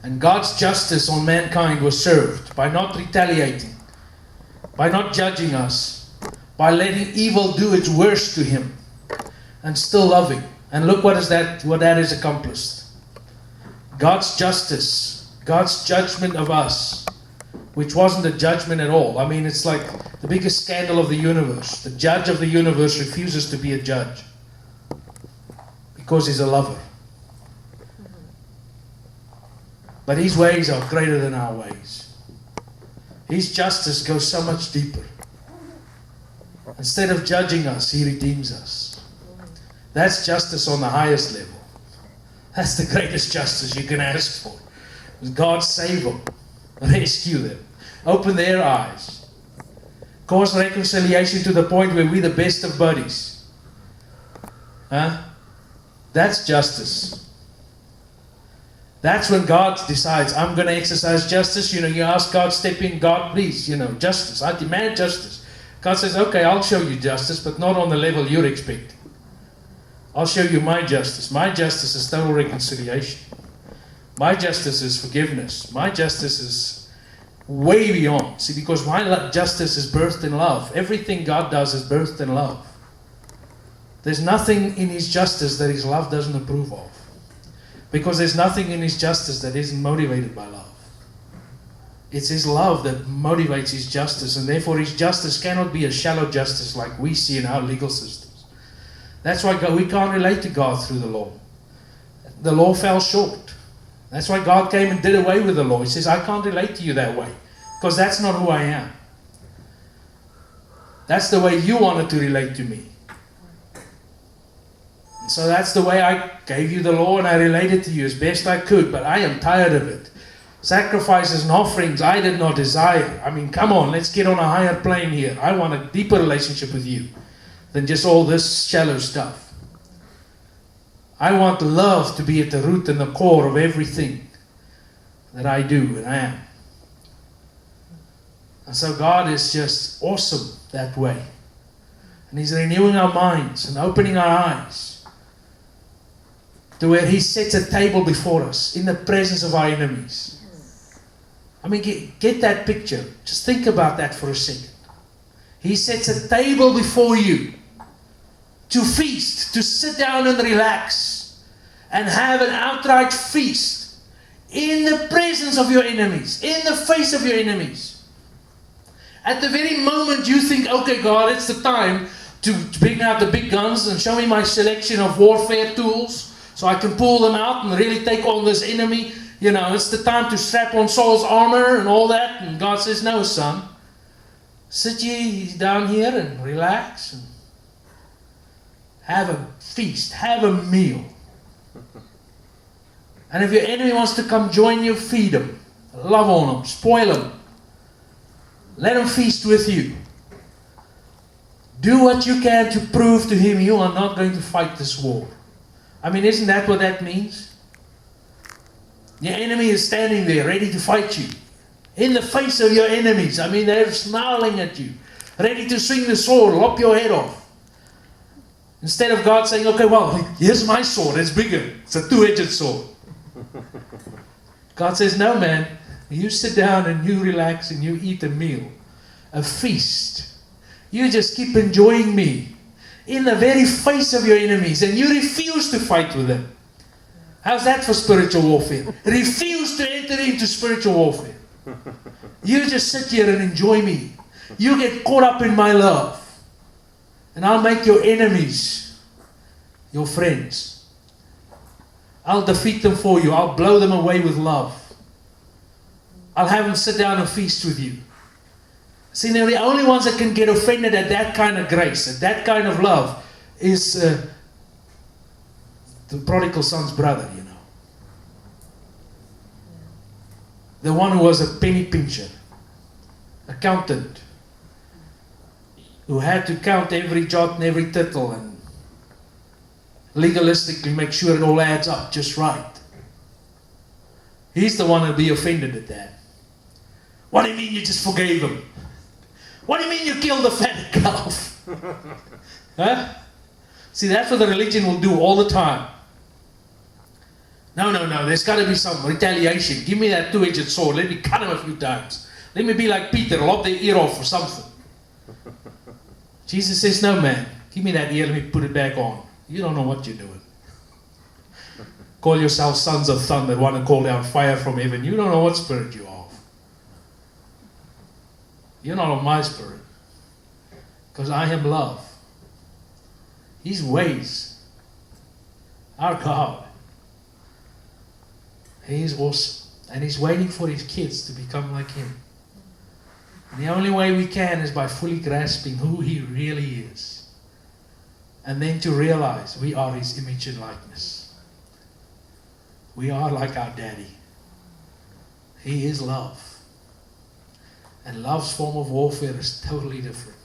And God's justice on mankind was served by not retaliating, by not judging us, by letting evil do its worst to him, and still loving. And look what that has accomplished. God's justice, God's judgment of us, which wasn't a judgment at all. I mean, it's like the biggest scandal of the universe. The judge of the universe refuses to be a judge because he's a lover. But his ways are greater than our ways. His justice goes so much deeper. Instead of judging us, he redeems us. That's justice on the highest level. That's the greatest justice you can ask for. God save them, rescue them, open their eyes, cause reconciliation to the point where we're the best of buddies. That's justice. That's when God decides, I'm going to exercise justice. You ask God, step in, God, please, justice. I demand justice. God says, okay, I'll show you justice, but not on the level you're expecting. I'll show you my justice. My justice is total reconciliation. My justice is forgiveness. My justice is way beyond. See, because my justice is birthed in love. Everything God does is birthed in love. There's nothing in his justice that his love doesn't approve of. Because there's nothing in his justice that isn't motivated by love. It's his love that motivates his justice, and therefore his justice cannot be a shallow justice like we see in our legal systems. That's why we can't relate to God through the law. The law fell short. That's why God came and did away with the law. He says, I can't relate to you that way, because that's not who I am. That's the way you wanted to relate to me. So that's the way I gave you the law, and I related to you as best I could, but I am tired of it. Sacrifices and offerings I did not desire. I mean, come on, let's get on a higher plane here. I want a deeper relationship with you than just all this shallow stuff. I want love to be at the root and the core of everything that I do and I am. And so God is just awesome that way. And He's renewing our minds and opening our eyes to where He sets a table before us in the presence of our enemies. I mean, get that picture. Just think about that for a second. He sets a table before you to feast, to sit down and relax and have an outright feast in the presence of your enemies, in the face of your enemies. At the very moment you think, okay, God, it's the time to bring out the big guns and show me my selection of warfare tools so I can pull them out and really take on this enemy. You know, it's the time to strap on Saul's armor and all that. And God says, no, son. Sit ye down here and relax and have a feast, have a meal. And if your enemy wants to come join you, feed him. Love on him, spoil him. Let him feast with you. Do what you can to prove to him you are not going to fight this war. I mean, isn't that what that means? Your enemy is standing there ready to fight you. In the face of your enemies. I mean, they're snarling at you. Ready to swing the sword, lop your head off. Instead of God saying, okay, well, here's my sword. It's bigger. It's a two-edged sword. God says, no, man. You sit down and you relax and you eat a meal. A feast. You just keep enjoying me. In the very face of your enemies. And you refuse to fight with them. How's that for spiritual warfare? Refuse to enter into spiritual warfare. You just sit here and enjoy me. You get caught up in my love. And I'll make your enemies your friends. I'll defeat them for you. I'll blow them away with love. I'll have them sit down and feast with you. See, now the only ones that can get offended at that kind of grace, at that kind of love, is the prodigal son's brother, you know. The one who was a penny pincher, accountant, who had to count every jot and every tittle and legalistically make sure it all adds up just right. He's the one who'll be offended at that. What do you mean you just forgave him? What do you mean you killed the fat calf? Huh? See, that's what the religion will do all the time. No, there's got to be some retaliation. Give me that two-edged sword. Let me cut him a few times. Let me be like Peter, lop their ear off or something. Jesus says, no, man. Give me that ear, let me put it back on. You don't know what you're doing. Call yourselves sons of thunder, want to call down fire from heaven. You don't know what spirit you are of. You're not of my spirit. Because I am love. His ways are God. He is awesome. And He's waiting for His kids to become like Him. And the only way we can is by fully grasping who He really is. And then to realize we are His image and likeness. We are like our Daddy. He is love. And love's form of warfare is totally different.